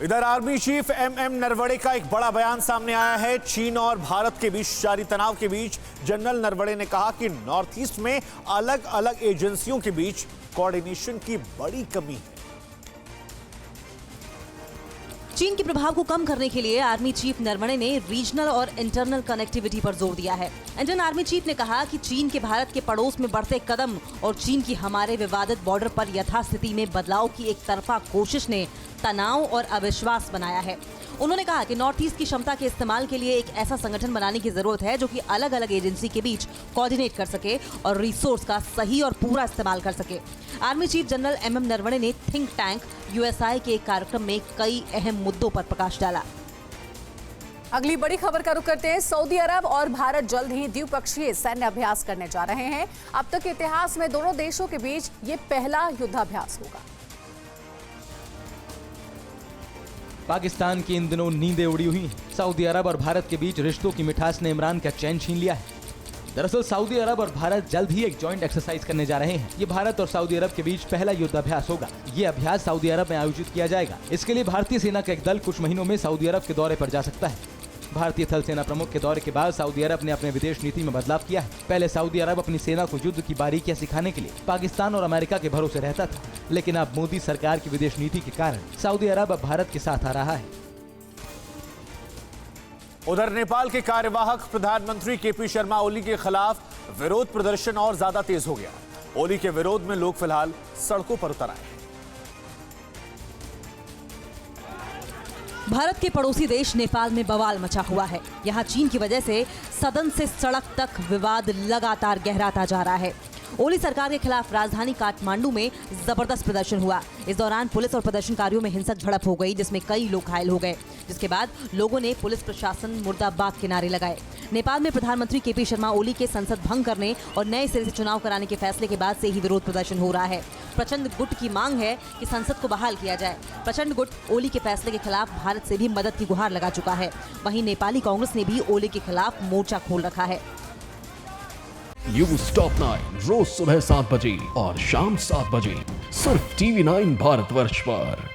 इधर army chief MM Naravane का एक बड़ा बयान सामने आया है। चीन और भारत के बीच जारी तनाव के बीच जनरल नरवणे ने कहा कि नॉर्थ ईस्ट में अलग अलग एजेंसियों के बीच कोऑर्डिनेशन की बड़ी कमी है। चीन के प्रभाव को कम करने के लिए आर्मी चीफ नरवणे ने रीजनल और इंटरनल कनेक्टिविटी पर जोर दिया है। इंडियन आर्मी चीफ ने कहा कि चीन के भारत के पड़ोस में बढ़ते कदम और चीन की हमारे विवादित बॉर्डर पर यथास्थिति में बदलाव की एक तरफा कोशिश ने तनाव और अविश्वास बनाया है। उन्होंने कहा कि नॉर्थ ईस्ट की क्षमता के इस्तेमाल के लिए एक ऐसा संगठन बनाने की जरूरत है जो कि अलग अलग एजेंसी के बीच कोऑर्डिनेट कर सके और रिसोर्स का सही और पूरा इस्तेमाल कर सके। Army chief general MM Naravane ने थिंक टैंक यूएसआई के एक कार्यक्रम में कई अहम मुद्दों पर प्रकाश डाला। अगली बड़ी खबर का रुख करते हैं। सऊदी अरब और भारत जल्द ही द्विपक्षीय सैन्य अभ्यास करने जा रहे हैं। अब तक के इतिहास में दोनों देशों के बीच ये पहला युद्धाभ्यास होगा। पाकिस्तान की इन दिनों नींदें उड़ी हुई हैं। सऊदी अरब और भारत के बीच रिश्तों की मिठास ने इमरान का चैन छीन लिया है। दरअसल सऊदी अरब और भारत जल्द ही एक जॉइंट एक्सरसाइज करने जा रहे हैं। ये भारत और सऊदी अरब के बीच पहला युद्धाभ्यास होगा। ये अभ्यास सऊदी अरब में आयोजित किया जाएगा। इसके लिए भारतीय सेना का एक दल कुछ महीनों में सऊदी अरब के दौरे पर जा सकता है। भारतीय थल सेना प्रमुख के दौरे के बाद सऊदी अरब ने अपने विदेश नीति में बदलाव किया है। पहले सऊदी अरब अपनी सेना को युद्ध की बारीकियां सिखाने के लिए पाकिस्तान और अमेरिका के भरोसे रहता था, लेकिन अब मोदी सरकार की विदेश नीति के कारण सऊदी अरब अब भारत के साथ आ रहा है। उधर नेपाल के कार्यवाहक प्रधानमंत्री केपी शर्मा ओली के खिलाफ विरोध प्रदर्शन और ज्यादा तेज हो गया। ओली के विरोध में लोग फिलहाल सड़कों पर उतर आए हैं। भारत के पड़ोसी देश नेपाल में बवाल मचा हुआ है। यहाँ चीन की वजह से सदन से सड़क तक विवाद लगातार गहराता जा रहा है। ओली सरकार के खिलाफ राजधानी काठमांडू में जबरदस्त प्रदर्शन हुआ। इस दौरान पुलिस और प्रदर्शनकारियों में हिंसक झड़प हो गई, जिसमें कई लोग घायल हो गए, जिसके बाद लोगों ने पुलिस प्रशासन मुर्दाबाद के नारे लगाए। नेपाल में प्रधानमंत्री केपी शर्मा ओली के संसद भंग करने और नए सिरे से चुनाव कराने के फैसले के बाद से ही विरोध प्रदर्शन हो रहा है। प्रचंड गुट की मांग है कि संसद को बहाल किया जाए। प्रचंड गुट ओली के फैसले के खिलाफ भारत से भी मदद की गुहार लगा चुका है। वहीं नेपाली कांग्रेस ने भी ओली के खिलाफ मोर्चा खोल रखा है। न्यूज़ टॉप 9 रोज सुबह 7 बजे और शाम 7 बजे सिर्फ TV9 भारतवर्ष पर।